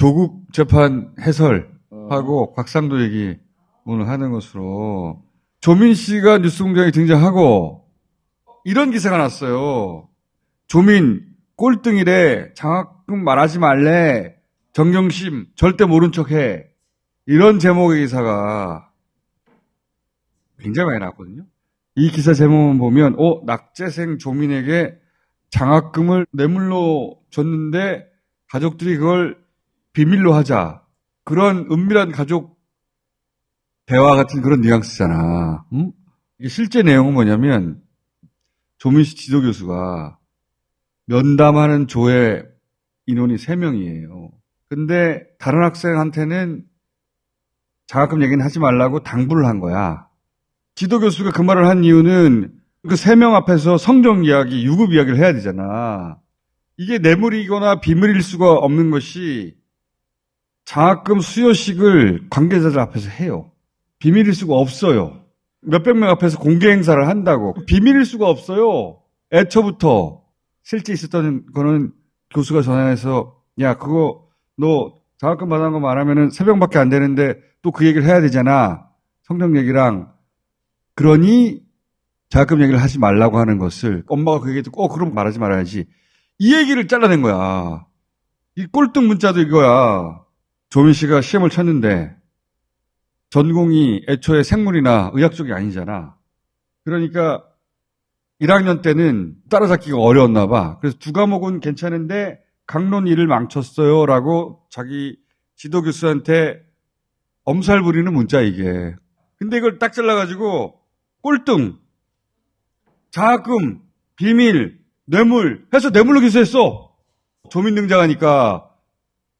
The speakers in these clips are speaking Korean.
조국 재판 해설하고 곽상도 얘기 오늘 하는 것으로 조민 씨가 뉴스공장에 등장하고 이런 기사가 났어요. 조민 꼴등이래. 장학금 말하지 말래. 정경심 절대 모른 척해. 이런 제목의 기사가 굉장히 많이 나왔거든요. 이 기사 제목만 보면 낙제생 조민에게 장학금을 뇌물로 줬는데 가족들이 그걸 비밀로 하자. 그런 은밀한 가족 대화 같은 그런 뉘앙스잖아. 응? 이게 실제 내용은 뭐냐면 조민 씨 지도교수가 면담하는 조의 인원이 3명이에요. 근데 다른 학생한테는 장학금 얘기는 하지 말라고 당부를 한 거야. 지도교수가 그 말을 한 이유는 그 3명 앞에서 성적 이야기, 유급 이야기를 해야 되잖아. 이게 뇌물이거나 비밀일 수가 없는 것이 장학금 수여식을 관계자들 앞에서 해요. 비밀일 수가 없어요. 몇백 명 앞에서 공개 행사를 한다고. 비밀일 수가 없어요. 애초부터. 실제 있었던 거는 교수가 전화해서 야 그거 너 장학금 받은 거 말하면은 3명밖에 안 되는데 또 그 얘기를 해야 되잖아. 성적 얘기랑. 그러니 장학금 얘기를 하지 말라고 하는 것을 엄마가 그 얘기 듣고 그럼 말하지 말아야지. 이 얘기를 잘라낸 거야. 이 꼴등 문자도 이거야. 조민 씨가 시험을 쳤는데 전공이 애초에 생물이나 의학 쪽이 아니잖아. 그러니까 1학년 때는 따라잡기가 어려웠나 봐. 그래서 2과목은 괜찮은데 강론 1을 망쳤어요 라고 자기 지도교수한테 엄살 부리는 문자 이게. 근데 이걸 딱 잘라가지고 꼴등, 장학금, 비밀, 뇌물 해서 뇌물로 기소했어. 조민 등장하니까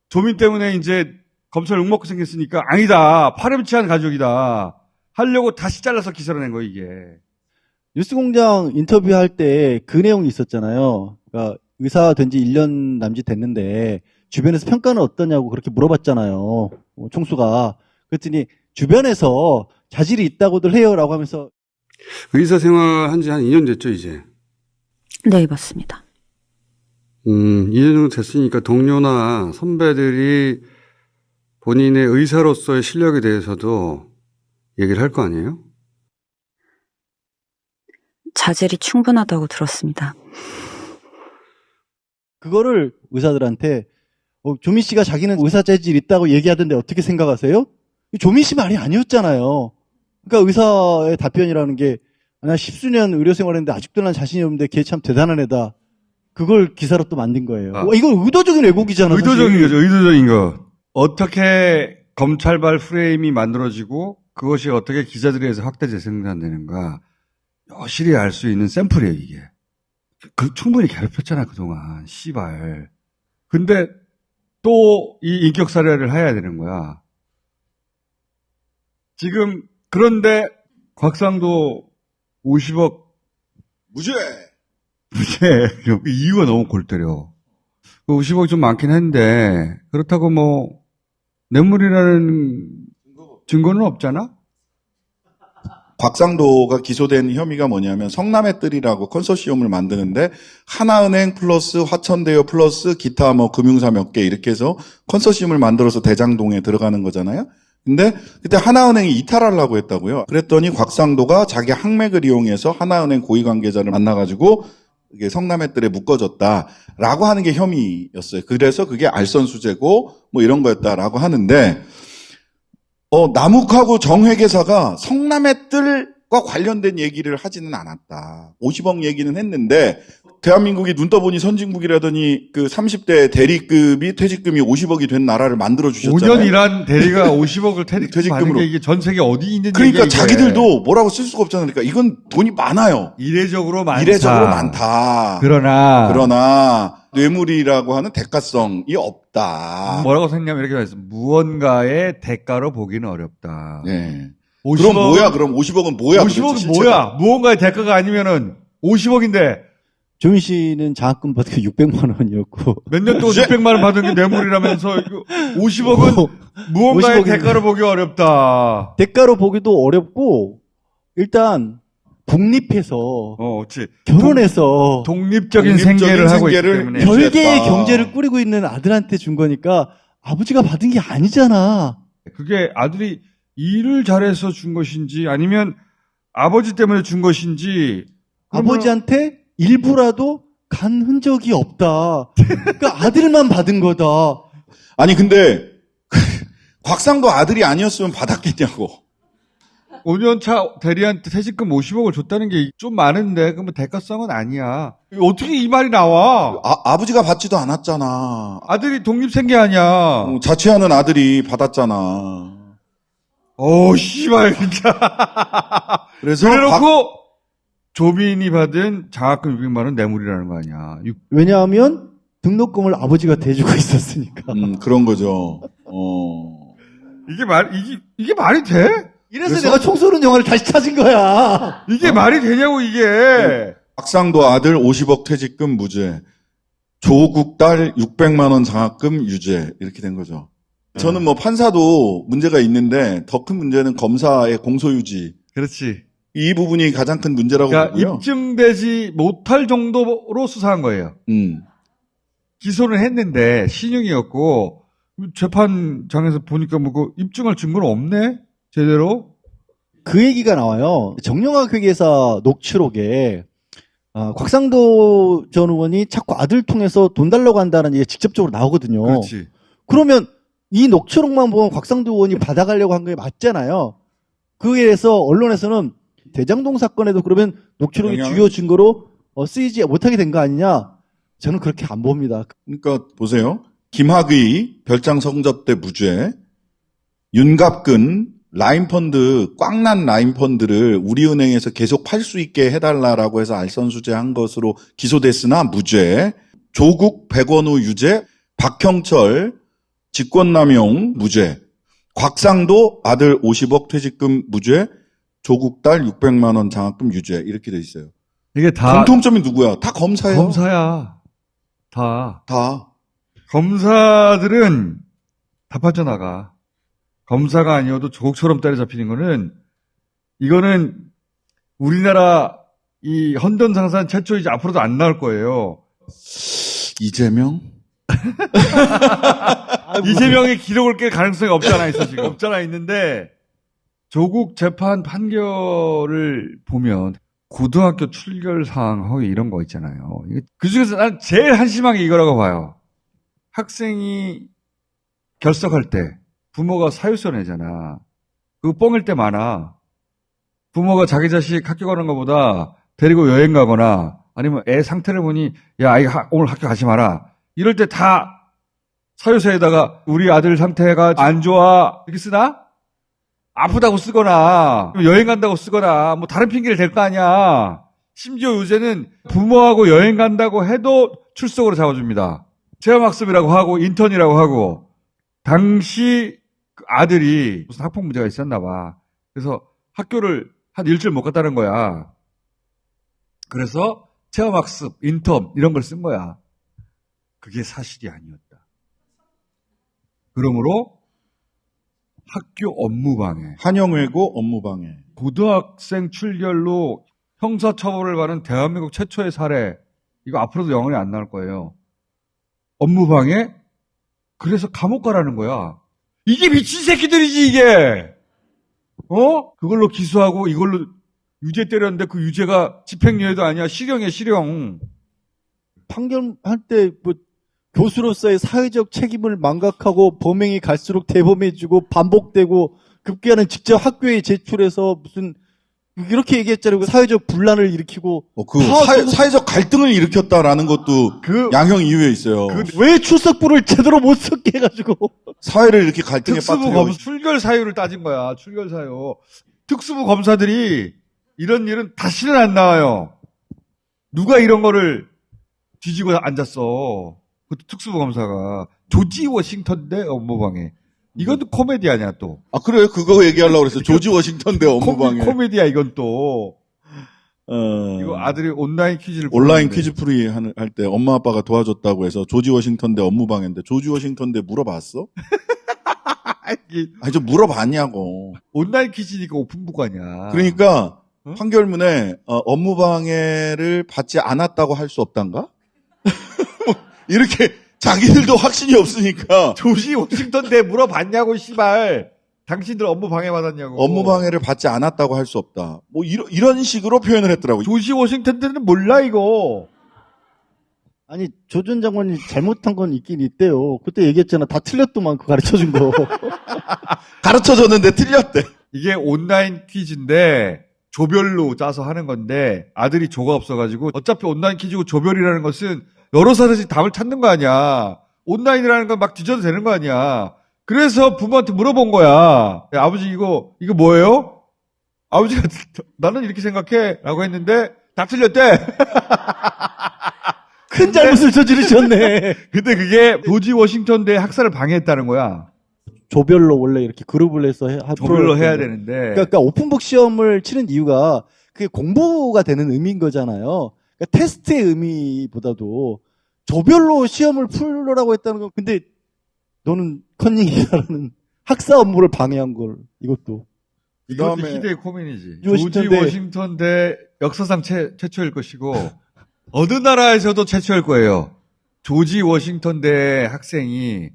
조민 때문에 이제 검찰 욕먹고 생겼으니까 아니다. 파렴치한 가족이다. 하려고 다시 잘라서 기사를 낸 거 이게. 뉴스공장 인터뷰할 때 그 내용이 있었잖아요. 그러니까 의사 된 지 1년 남짓 됐는데 주변에서 평가는 어떠냐고 그렇게 물어봤잖아요. 총수가. 그랬더니 주변에서 자질이 있다고들 해요라고 하면서 의사 생활 한 지 한 2년 됐죠, 이제? 네, 맞습니다. 2년 정도 됐으니까 동료나 선배들이 본인의 의사로서의 실력에 대해서도 얘기를 할 거 아니에요? 자질이 충분하다고 들었습니다. 그거를 의사들한테 조민 씨가 자기는 의사 재질 있다고 얘기하던데 어떻게 생각하세요? 조민 씨 말이 아니었잖아요. 그러니까 의사의 답변이라는 게 나 10수년 의료 생활했는데 아직도 난 자신이 없는데 걔 참 대단한 애다. 그걸 기사로 또 만든 거예요. 이건 의도적인 왜곡이잖아. 의도적인 사실. 거죠. 의도적인 거. 어떻게 검찰발 프레임이 만들어지고 그것이 어떻게 기자들에 의해서 확대 재생산되는가 여실히 알 수 있는 샘플이에요 이게. 충분히 괴롭혔잖아 그동안. 씨발. 근데 또 이 인격 살해를 해야 되는 거야. 지금 그런데 곽상도 50억 무죄. 이유가 너무 골 때려. 50억이 좀 많긴 한데 그렇다고 뭐 뇌물이라는 증거는 없잖아? 곽상도가 기소된 혐의가 뭐냐면 성남의 뜰이라고 컨소시엄을 만드는데 하나은행 플러스 화천대유 플러스 기타 뭐 금융사 몇 개 이렇게 해서 컨소시엄을 만들어서 대장동에 들어가는 거잖아요. 근데 그때 하나은행이 이탈하려고 했다고요. 그랬더니 곽상도가 자기 항맥을 이용해서 하나은행 고위 관계자를 만나가지고 이게 성남의 뜰에 묶어줬다라고 하는 게 혐의였어요. 그래서 그게 알선수재고 뭐 이런 거였다라고 하는데 남욱하고 정회계사가 성남의 뜰과 관련된 얘기를 하지는 않았다. 50억 얘기는 했는데 대한민국이 눈 떠보니 선진국이라더니 그 30대 대리급이 퇴직금이 50억이 된 나라를 만들어 주셨잖아요. 5년 일한 대리가 50억을 퇴직금으로 이게 전 세계 어디 있는 그러니까 얘기야, 자기들도 뭐라고 쓸 수가 없잖아요. 그러니까 이건 돈이 많아요. 이례적으로 많다. 이례적으로 많다. 그러나 뇌물이라고 하는 대가성이 없다. 뭐라고 생각하면 이렇게 말했어. 무언가의 대가로 보기는 어렵다. 네. 50억은, 그럼 뭐야? 그럼 50억은 뭐야? 50억은 뭐야? 무언가의 대가가 아니면은 50억인데 조민 씨는 장학금 받은 게 600만 원이었고 몇 년 동안 600만 원 받은 게 뇌물이라면서 50억은 무언가의 50억이면 대가로 보기 어렵다. 대가로 보기도 어렵고 일단 독립해서 그렇지. 결혼해서 독립적인 생계를 하고 있기 때문에 별개의 경제를 꾸리고 있는 아들한테 준 거니까 아버지가 받은 게 아니잖아. 그게 아들이 일을 잘해서 준 것인지 아니면 아버지 때문에 준 것인지 그러면 아버지한테 일부라도 간 흔적이 없다. 그러니까 아들만 받은 거다. 아니 근데 곽상도 아들이 아니었으면 받았겠냐고. 5년차 대리한테 퇴직금 50억을 줬다는 게 좀 많은데 그러면 대가성은 아니야. 어떻게 이 말이 나와? 아버지가 받지도 않았잖아. 아들이 독립생계 아니야. 자취하는 아들이 받았잖아. 씨발 진짜. 그래서 그래놓고 조민이 받은 장학금 600만 원 뇌물이라는 거 아니야. 왜냐하면 등록금을 아버지가 대주고 있었으니까. 그런 거죠. 이게 말이 돼? 이래서 내가 총쏘는 영화를 다시 찾은 거야. 이게 말이 되냐고 이게. 곽상도 아들 50억 퇴직금 무죄. 조국 딸 600만 원 장학금 유죄. 이렇게 된 거죠. 저는 뭐 판사도 문제가 있는데 더 큰 문제는 검사의 공소유지. 그렇지. 이 부분이 가장 큰 문제라고 그러니까 보고요. 입증되지 못할 정도로 수사한 거예요. 기소는 했는데 신용이었고 재판장에서 보니까 뭐 그 입증할 증거는 없네. 제대로. 그 얘기가 나와요. 정영학 회계사 녹취록에 곽상도 전 의원이 자꾸 아들 통해서 돈 달라고 한다는 얘기가 직접적으로 나오거든요. 그렇지. 그러면 이 녹취록만 보면 곽상도 의원이 받아가려고 한 게 맞잖아요. 그에 대해서 언론에서는 대장동 사건에도 그러면 녹취록이 주요 증거로 쓰이지 못하게 된 거 아니냐? 저는 그렇게 안 봅니다. 그러니까 보세요. 김학의 별장 성접대 무죄, 윤갑근 라인펀드, 꽝난 라인펀드를 우리은행에서 계속 팔 수 있게 해달라라고 해서 알선수재한 것으로 기소됐으나 무죄, 조국 백원우 유죄, 박형철 직권남용 무죄, 곽상도 아들 50억 퇴직금 무죄, 조국 딸 600만 원 장학금 유죄 이렇게 돼 있어요. 이게 다 공통점이 누구야? 다 검사예요. 검사야. 다. 검사들은 다 빠져나가. 검사가 아니어도 조국처럼 때려잡히는 거는 이거는 우리나라 이 헌던상산 최초이지 앞으로도 안 나올 거예요. 이재명? 이재명의 기록을 깰 가능성이 없잖아 있어 지금. 없잖아 있는데 조국 재판 판결을 보면 고등학교 출결 사항 허위 이런 거 있잖아요. 그 중에서 난 제일 한심한 게 이거라고 봐요. 학생이 결석할 때 부모가 사유서 내잖아. 그거 뻥일 때 많아. 부모가 자기 자식 학교 가는 것보다 데리고 여행 가거나 아니면 애 상태를 보니 야 아이가 오늘 학교 가지 마라. 이럴 때 다 사유서에다가 우리 아들 상태가 안 좋아 이렇게 쓰나? 아프다고 쓰거나 여행 간다고 쓰거나 뭐 다른 핑계를 댈 거 아니야. 심지어 요새는 부모하고 여행 간다고 해도 출석으로 잡아줍니다. 체험학습이라고 하고 인턴이라고 하고 당시 그 아들이 무슨 학폭 문제가 있었나 봐. 그래서 학교를 한 일주일 못 갔다는 거야. 그래서 체험학습, 인턴 이런 걸 쓴 거야. 그게 사실이 아니었다. 그러므로 학교 업무방해, 한영외고 업무방해. 고등학생 출결로 형사처벌을 받은 대한민국 최초의 사례. 이거 앞으로도 영원히 안 나올 거예요. 업무방해? 그래서 감옥 가라는 거야. 이게 미친 새끼들이지 이게. 그걸로 기소하고 이걸로 유죄 때렸는데 그 유죄가 집행유예도 아니야. 실형이야 실형. 판결할 때 뭐 교수로서의 사회적 책임을 망각하고 범행이 갈수록 대범해지고 반복되고 급기야는 직접 학교에 제출해서 무슨 이렇게 얘기했잖아요. 사회적 분란을 일으키고 사회적 갈등을 일으켰다라는 것도 양형 이유에 있어요. 왜 출석부를 제대로 못 썼게 해가지고 사회를 이렇게 갈등에 특수부 빠뜨려. 검사 출결 사유를 따진 거야. 출결 사유. 특수부 검사들이 이런 일은 다시는 안 나와요. 누가 이런 거를 뒤지고 앉았어. 그것도 특수부 검사가 조지 워싱턴 대 업무방해. 이것도 코미디 아니야 또. 아 그래 그거 얘기하려고 그랬어. 조지 워싱턴 대 업무방해. 코미디야 이건 또. 이거 아들이 온라인 퀴즈를 온라인 보는데. 퀴즈 풀이 할 때 엄마 아빠가 도와줬다고 해서 조지 워싱턴 대 업무방해인데 조지 워싱턴 대 물어봤어? 아니 좀 물어봤냐고. 온라인 퀴즈니까 오픈북 아니야. 그러니까 응? 판결문에 업무방해를 받지 않았다고 할 수 없단가? 뭐 이렇게 자기들도 확신이 없으니까 조지 워싱턴 대 물어봤냐고, 씨발. 당신들 업무 방해받았냐고. 업무 방해를 받지 않았다고 할 수 없다. 뭐 이런 식으로 표현을 했더라고요. 조지 워싱턴 대는 몰라, 이거. 아니, 조 전 장관이 잘못한 건 있긴 있대요. 그때 얘기했잖아. 다 틀렸더만, 그 가르쳐 준 거. 가르쳐줬는데 틀렸대. 이게 온라인 퀴즈인데, 조별로 짜서 하는 건데, 아들이 조가 없어가지고, 어차피 온라인 퀴즈고 조별이라는 것은 여러 사람이 답을 찾는 거 아니야. 온라인이라는 건 막 뒤져도 되는 거 아니야. 그래서 부모한테 물어본 거야. 야, 아버지 이거 뭐예요? 아버지가 나는 이렇게 생각해 라고 했는데 다 틀렸대. 큰 잘못을 저지르셨네. 근데 그게 조지 워싱턴 대 학살을 방해했다는 거야. 조별로 원래 이렇게 그룹을 해서 조별로 해야 되는데. 그러니까 오픈북 시험을 치는 이유가 그게 공부가 되는 의미인 거잖아요. 그러니까 테스트의 의미보다도 조별로 시험을 풀으라고 했다는 건 근데 너는 컨닝이라는 학사 업무를 방해한 걸 이것도 이것도 그다음에 희대의 코민이지. 워싱턴 조지 대- 워싱턴 대 역사상 최초일 것이고 어느 나라에서도 최초일 거예요. 조지 워싱턴 대 학생이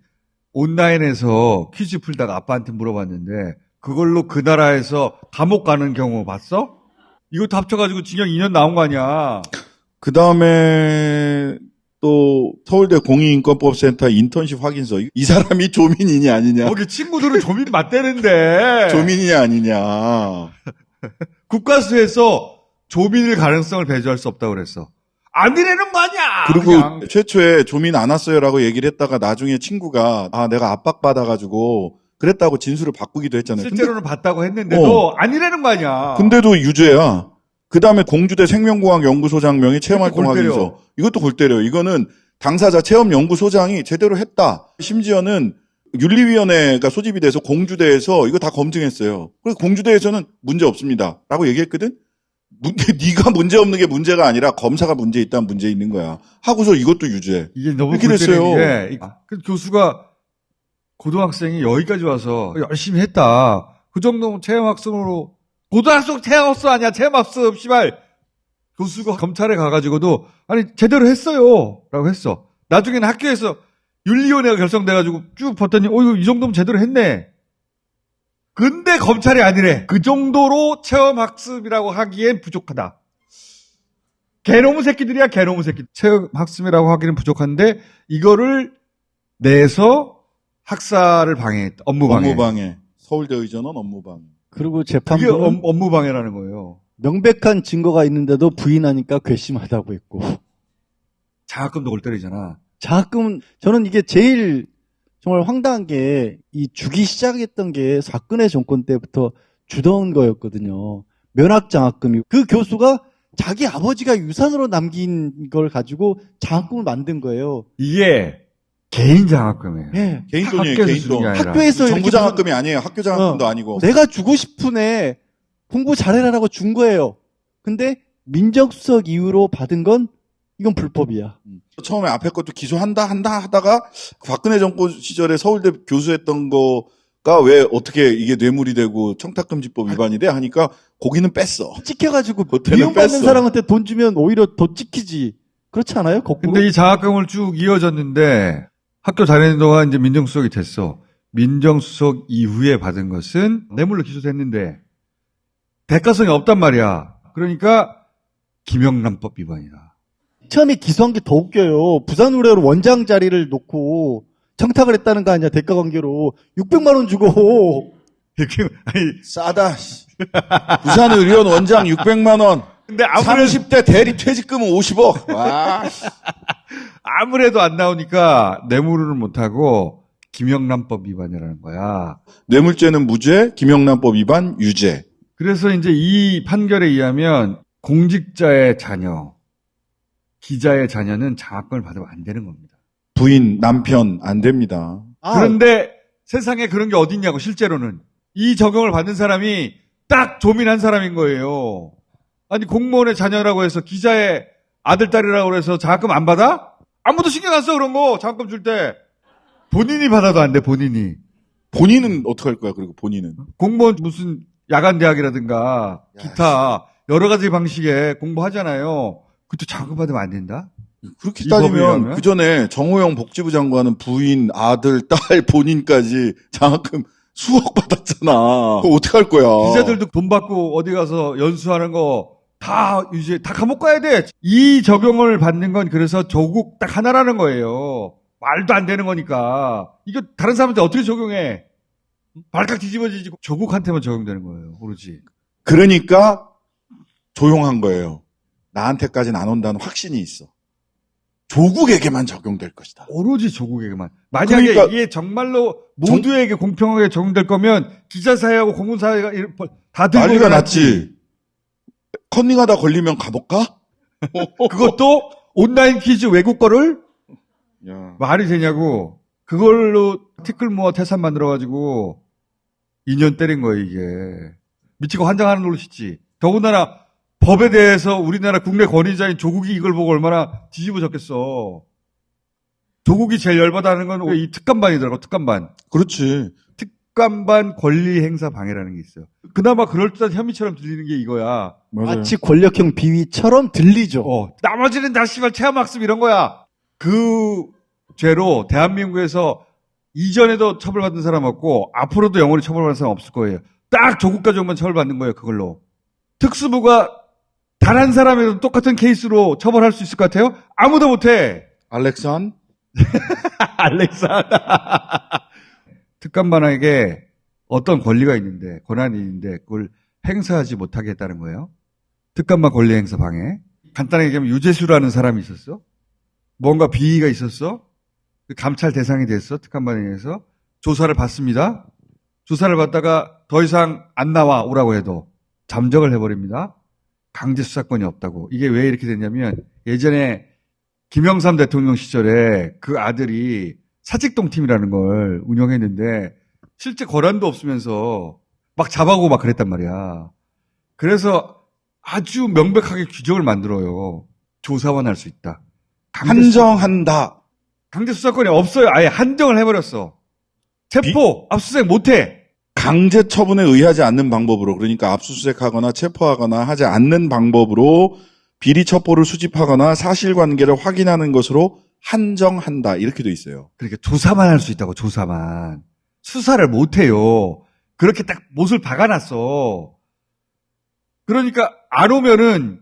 온라인에서 퀴즈 풀다가 아빠한테 물어봤는데 그걸로 그 나라에서 감옥 가는 경우 봤어? 이것도 합쳐가지고 징역 2년 나온 거 아니야. 그 다음에 또 서울대 공익인권법센터 인턴십 확인서. 이 사람이 조민이냐 아니냐. 거기 친구들은 조민 맞대는데. 조민이냐 아니냐. 국가수에서 조민일 가능성을 배제할 수 없다고 그랬어. 아니라는 거 아니야. 그리고 그냥. 최초에 조민 안 왔어요라고 얘기를 했다가 나중에 친구가 내가 압박받아가지고 그랬다고 진술을 바꾸기도 했잖아요. 실제로는 봤다고 했는데도 아니라는 거 아니야. 근데도 유죄야. 그 다음에 공주대 생명공학 연구소장 명의 체험활동 골 때려. 확인서. 이것도 골 때려. 이거는 당사자 체험연구소장이 제대로 했다. 심지어는 윤리위원회가 소집이 돼서 공주대에서 이거 다 검증했어요. 그래서 공주대에서는 문제 없습니다. 라고 얘기했거든? 네가 문제 없는 게 문제가 아니라 검사가 문제 있다면 문제 있는 거야. 하고서 이것도 유죄. 이게 너무 이렇게 골 때리는 됐어요. 게 그 교수가 고등학생이 여기까지 와서 열심히 했다. 그 정도면 체험학습으로 고등학생 체험학습 아니야. 체험학습 씨발. 교수가 검찰에 가가지고도 아니 제대로 했어요 라고 했어. 나중에는 학교에서 윤리위원회가 결성돼가지고 쭉 봤더니 이거 이 정도면 제대로 했네. 근데 검찰이 아니래. 그 정도로 체험학습이라고 하기엔 부족하다. 개놈의 새끼들이야, 개놈의 새끼. 체험학습이라고 하기는 부족한데 이거를 내서 학사를 방해했다. 업무방해. 업무방해. 서울대 의전원 업무방해. 그리고 그게 재판부는 업무방해라는 거예요. 명백한 증거가 있는데도 부인하니까 괘씸하다고 했고 장학금도 골 때리잖아. 장학금 저는 이게 제일 정말 황당한 게 이 주기 시작했던 게 박근혜 정권 때부터 주던 거였거든요. 면학 장학금이 그 교수가 자기 아버지가 유산으로 남긴 걸 가지고 장학금을 만든 거예요. 이게 개인 장학금이에요. 예. 개인 돈이에요, 학교에서 개인 주는 게 돈. 아니라. 학교에서 정부 이렇게 장학금이 아니에요. 학교 장학금도 아니고. 내가 주고 싶은 애 공부 잘해라라고 준 거예요. 근데 민정수석 이후로 받은 건 이건 불법이야. 처음에 앞에 것도 기소한다 하다가 박근혜 정권 시절에 서울대 교수했던 거가 왜 어떻게 이게 뇌물이 되고 청탁금지법 위반이 돼 하니까 거기는 뺐어. 찍혀가지고 그때는 미움받는 뺐어. 사람한테 돈 주면 오히려 더 찍히지. 그렇지 않아요? 거꾸로? 근데 이 장학금을 쭉 이어졌는데 학교 다니는 동안 이제 민정수석이 됐어. 민정수석 이후에 받은 것은 뇌물로 기소됐는데 대가성이 없단 말이야. 그러니까 김영란법 위반이다. 처음에 기소한 게 더 웃겨요. 부산의뢰로 원장 자리를 놓고 청탁을 했다는 거 아니야? 대가 관계로 600만 원 주고. 이렇게 아니 싸다. 부산의료원 원장 600만 원. 근데 아무래도 30대 대리 퇴직금은 50억. 와. 아무래도 안 나오니까 뇌물을 못 하고 김영란법 위반이라는 거야. 뇌물죄는 무죄, 김영란법 위반 유죄. 그래서 이제 이 판결에 의하면 공직자의 자녀, 기자의 자녀는 장학금을 받으면 안 되는 겁니다. 부인, 남편 안 됩니다. 그런데 세상에 그런 게 어딨냐고 실제로는. 이 적용을 받는 사람이 딱 조민한 사람인 거예요. 아니 공무원의 자녀라고 해서 기자의 아들, 딸이라고 해서 장학금 안 받아? 아무도 신경 안 써 그런 거. 장학금 줄 때. 본인이 받아도 안 돼, 본인이. 본인은 어떻게 할 거야, 그리고 본인은? 공무원 무슨 야간 대학이라든가 기타 여러 가지 방식의 공부하잖아요. 그것도 장학금 받으면 안 된다? 그렇게 이 법에 따지면 의하면? 그 전에 정호영 복지부 장관은 부인, 아들, 딸, 본인까지 장학금 수억 받았잖아. 그거 어떡할 거야? 기자들도 돈 받고 어디 가서 연수하는 거 다 이제 다 감옥 가야 돼. 이 적용을 받는 건 그래서 조국 딱 하나라는 거예요. 말도 안 되는 거니까. 이거 다른 사람한테 어떻게 적용해? 발칵 뒤집어지지 조국한테만 적용되는 거예요. 오로지. 그러니까 조용한 거예요. 나한테까지는 안 온다는 확신이 있어. 조국에게만 적용될 것이다. 오로지 조국에게만. 만약에 그러니까 이게 정말로 모두에게 공평하게 적용될 거면 기자 사회하고 공군 사회가 다 들고 난리가 일어났지. 났지. 컨닝하다 걸리면 감옥 가? 그것도 온라인 퀴즈 외국 거를 야. 말이 되냐고. 그걸로 티끌 모아 태산 만들어가지고 2년 때린 거예요, 이게. 미치고 환장하는 노릇이지. 더군다나 법에 대해서 우리나라 국내 권위자인 조국이 이걸 보고 얼마나 뒤집어졌겠어. 조국이 제일 열받아하는 건 이 특감반이더라고, 특감반. 그렇지. 특감반 권리 행사 방해라는 게 있어요. 그나마 그럴듯한 혐의처럼 들리는 게 이거야. 맞아요. 마치 권력형 비위처럼 들리죠. 나머지는 다 씨발 체험학습 이런 거야. 그 죄로 대한민국에서 이전에도 처벌받은 사람 없고 앞으로도 영원히 처벌받는 사람 없을 거예요. 딱 조국 가족만 처벌받는 거예요, 그걸로. 특수부가 단 한 사람에도 똑같은 케이스로 처벌할 수 있을 것 같아요? 아무도 못해. 알렉산? 알렉산. 특감반에게 어떤 권리가 있는데, 권한이 있는데, 그걸 행사하지 못하게 했다는 거예요. 특감반 권리 행사 방해. 간단하게 얘기하면 유재수라는 사람이 있었어. 뭔가 비위가 있었어. 감찰 대상이 됐어. 특감반에 의해서. 조사를 받습니다. 조사를 받다가 더 이상 안 나와 오라고 해도 잠적을 해버립니다. 강제 수사권이 없다고. 이게 왜 이렇게 됐냐면 예전에 김영삼 대통령 시절에 그 아들이 사직동팀이라는 걸 운영했는데 실제 권한도 없으면서 막 잡아오고 막 그랬단 말이야. 그래서 아주 명백하게 규정을 만들어요. 조사만 할 수 있다. 한정한다. 강제 수사권이 없어요. 아예 한정을 해버렸어. 체포, 압수수색 못해. 강제 처분에 의하지 않는 방법으로, 그러니까 압수수색하거나 체포하거나 하지 않는 방법으로 비리 첩보를 수집하거나 사실관계를 확인하는 것으로 한정한다. 이렇게 돼 있어요. 그러니까 조사만 할 수 있다고, 조사만. 수사를 못해요. 그렇게 딱 못을 박아놨어. 그러니까 안 오면은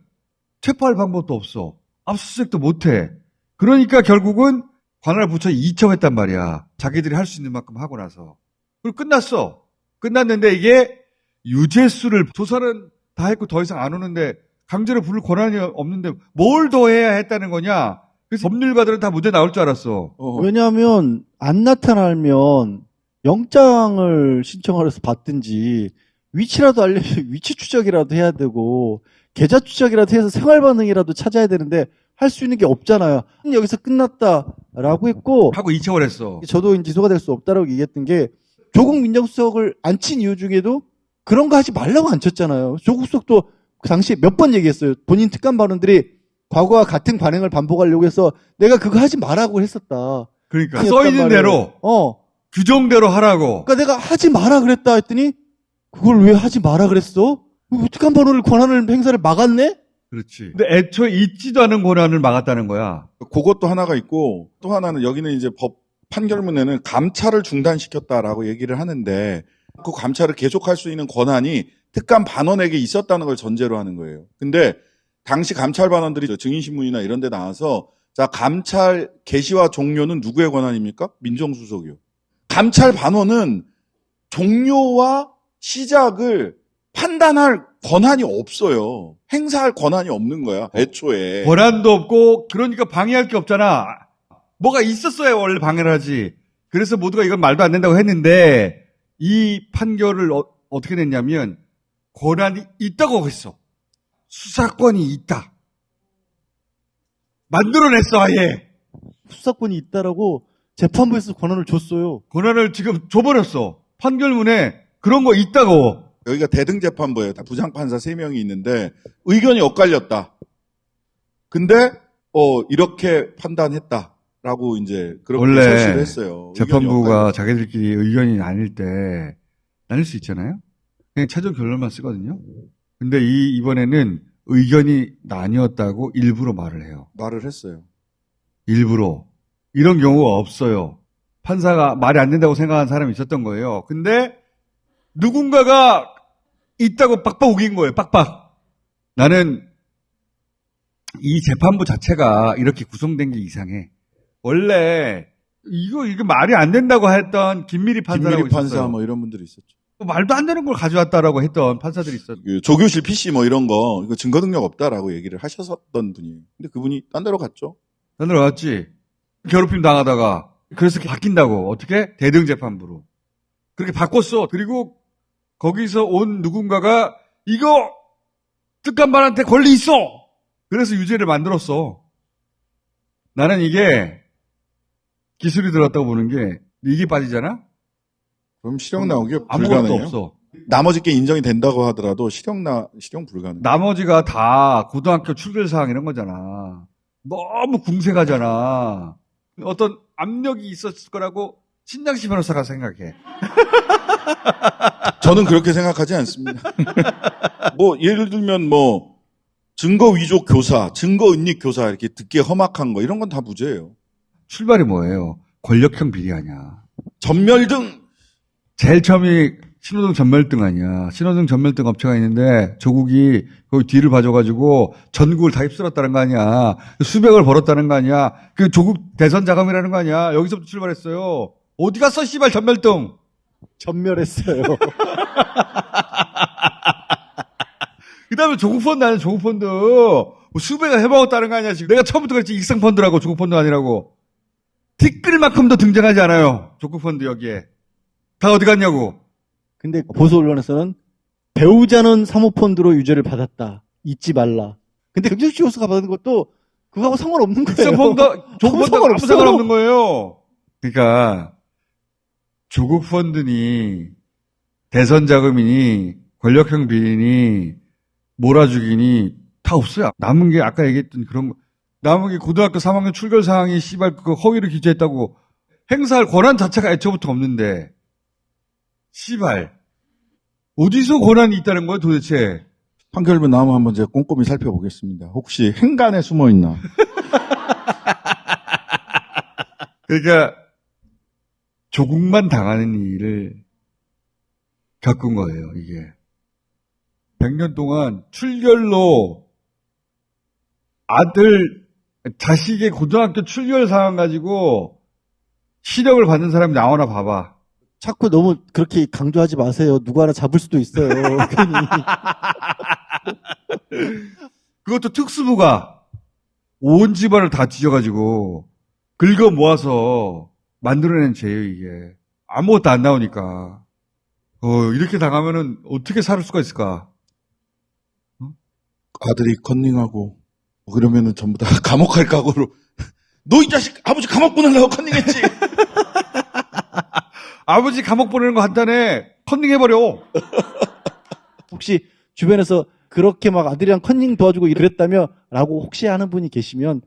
체포할 방법도 없어. 압수수색도 못해. 그러니까 결국은 관할 부처에 이첩했단 말이야. 자기들이 할 수 있는 만큼 하고 나서. 그리고 끝났어. 끝났는데 이게 유죄수를 조사는 다 했고 더 이상 안 오는데 강제로 부를 권한이 없는데 뭘 더 해야 했다는 거냐. 그래서 법률가들은 다 무죄 나올 줄 알았어. 왜냐하면 안 나타나면 영장을 신청하려서 받든지 위치라도 알려면 위치 추적이라도 해야 되고 계좌 추적이라도 해서 생활 반응이라도 찾아야 되는데 할 수 있는 게 없잖아요. 여기서 끝났다라고 했고 하고 이첩을 했어. 저도 기소가 될 수 없다라고 얘기했던 게 조국 민정수석을 안 친 이유 중에도 그런 거 하지 말라고 안 쳤잖아요. 조국 수석도 그 당시에 몇 번 얘기했어요. 본인 특감 발언들이 과거와 같은 관행을 반복하려고 해서 내가 그거 하지 말라고 했었다. 그러니까 써 있는 대로 규정대로 하라고. 그러니까 내가 하지 마라 그랬다 했더니 그걸 왜 하지 마라 그랬어? 특감 발언을 권한을 행사를 막았네? 그렇지. 근데 애초에 있지도 않은 권한을 막았다는 거야. 그것도 하나가 있고, 또 하나는 여기는 이제 법 판결문에는 감찰을 중단시켰다라고 얘기를 하는데, 그 감찰을 계속할 수 있는 권한이 특감 반원에게 있었다는 걸 전제로 하는 거예요. 근데 당시 감찰 반원들이 증인신문이나 이런 데 나와서, 자, 감찰 개시와 종료는 누구의 권한입니까? 민정수석이요. 감찰 반원은 종료와 시작을 판단할 권한이 없어요. 행사할 권한이 없는 거야, 애초에. 권한도 없고 그러니까 방해할 게 없잖아. 뭐가 있었어야 원래 방해를 하지. 그래서 모두가 이건 말도 안 된다고 했는데 이 판결을 어떻게 냈냐면 권한이 있다고 했어. 수사권이 있다. 만들어냈어 아예. 수사권이 있다라고 재판부에서 권한을 줬어요. 권한을 지금 줘버렸어. 판결문에 그런 거 있다고. 여기가 대등재판부예요. 부장판사 3명이 있는데 의견이 엇갈렸다. 근데 이렇게 판단했다라고 이제 그렇게 원래 설치를 했어요. 재판부가 자기들끼리 의견이 나뉠 때 나뉠 수 있잖아요. 그냥 최종 결론만 쓰거든요. 근데 이번에는 의견이 나뉘었다고 일부러 말을 해요. 말을 했어요. 일부러. 이런 경우가 없어요. 판사가 말이 안 된다고 생각하는 사람이 있었던 거예요. 근데 누군가가 있다고 빡빡 우긴 거예요. 빡빡. 나는 이 재판부 자체가 이렇게 구성된 게 이상해. 원래 이거 말이 안 된다고 했던 김미리 판사라고 김미리 판사 있었어요. 뭐 이런 분들이 있었죠. 말도 안 되는 걸 가져왔다라고 했던 판사들이 있었어요. 그 조교실 PC 뭐 이런 거 이거 증거 능력 없다라고 얘기를 하셨던 분이에요. 근데 그분이 딴 데로 갔죠. 딴 데로 갔지. 괴롭힘 당하다가 그래서 바뀐다고. 어떻게? 대등재판부로. 그렇게 바꿨어. 그리고 거기서 온 누군가가 이거 뜻간반한테 권리 있어. 그래서 유죄를 만들었어. 나는 이게 기술이 들어갔다고 보는 게 이게 빠지잖아? 그럼 실형 나오기 아무것도 불가능해요. 없어. 나머지 게 인정이 된다고 하더라도 실형 불가능. 나머지가 다 고등학교 출결사항 이런 거잖아. 너무 궁색하잖아. 어떤 압력이 있었을 거라고 신장식 변호사가 생각해. 저는 그렇게 생각하지 않습니다. 뭐 예를 들면 뭐 증거 위조 교사, 증거 은닉 교사 이렇게 듣기에 험악한 거 이런 건 다 무죄예요. 출발이 뭐예요? 권력형 비리 아니야. 전멸등 제일 처음이 신호등 전멸등 아니야. 신호등 전멸등 업체가 있는데 조국이 거기 뒤를 봐줘가지고 전국을 다 휩쓸었다는 거 아니야. 수백을 벌었다는 거 아니야. 그 조국 대선 자금이라는 거 아니야. 여기서부터 출발했어요. 어디 갔어 씨발 전멸등. 전멸했어요. 그 다음에 조국펀드 아니야, 조국펀드. 뭐 수배가 해먹었다는 거 아니야, 지금. 내가 처음부터 그랬지, 익성펀드라고, 조국펀드 아니라고. 티끌만큼도 등장하지 않아요, 조국펀드 여기에. 다 어디 갔냐고. 근데 보수 언론에서는 배우자는 사모펀드로 유죄를 받았다. 잊지 말라. 근데 경제식 교수가 받은 것도 그거하고 상관없는 거예요. 익성펀드, 조국펀드 아무 상관없어. 상관없는 거예요. 그러니까, 조국펀드니, 대선 자금이니, 권력형 비리니, 몰아주기니, 다 없어요. 남은 게 아까 얘기했던 그런 거. 남은 게 고등학교 3학년 출결사항이 씨발 그 허위를 기재했다고 행사할 권한 자체가 애초부터 없는데, 씨발. 어디서 권한이 있다는 거야 도대체? 판결문 나오면 한번 제가 꼼꼼히 살펴보겠습니다. 혹시 행간에 숨어 있나? 그러니까 조국만 당하는 일을 겪은 거예요, 이게. 100년 동안 출결로 자식의 고등학교 출결 상황 가지고 실형을 받는 사람이 나오나 봐봐. 자꾸 너무 그렇게 강조하지 마세요. 누구 하나 잡을 수도 있어요. 괜히. 그것도 특수부가 온 집안을 다 뒤져가지고 긁어 모아서 만들어낸 죄예요, 이게. 아무것도 안 나오니까. 이렇게 당하면은 어떻게 살 수가 있을까? 아들이 컨닝하고 그러면은 전부 다 감옥 갈 각오로 너 이 자식 아버지 감옥 보내려고 컨닝했지. 아버지 감옥 보내는 거 간단해. 컨닝해버려. 혹시 주변에서 그렇게 막 아들이랑 컨닝 도와주고 그랬다며 라고 혹시 아는 분이 계시면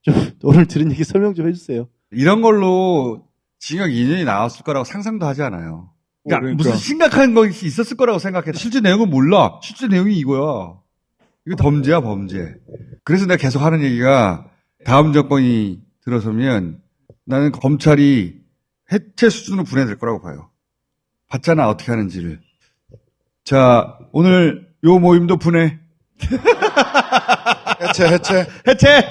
좀 오늘 들은 얘기 설명 좀 해주세요. 이런 걸로 징역 2년이 나왔을 거라고 상상도 하지 않아요. 그러니까 그러니까. 무슨 심각한 것이 있었을 거라고 생각해. 실제 내용은 몰라. 실제 내용이 이거야. 이거 범죄야, 범죄. 그래서 내가 계속 하는 얘기가 다음 정권이 들어서면 나는 검찰이 해체 수준으로 분해될 거라고 봐요. 봤잖아, 어떻게 하는지를. 자, 오늘 요 모임도 분해. 해체. 해체!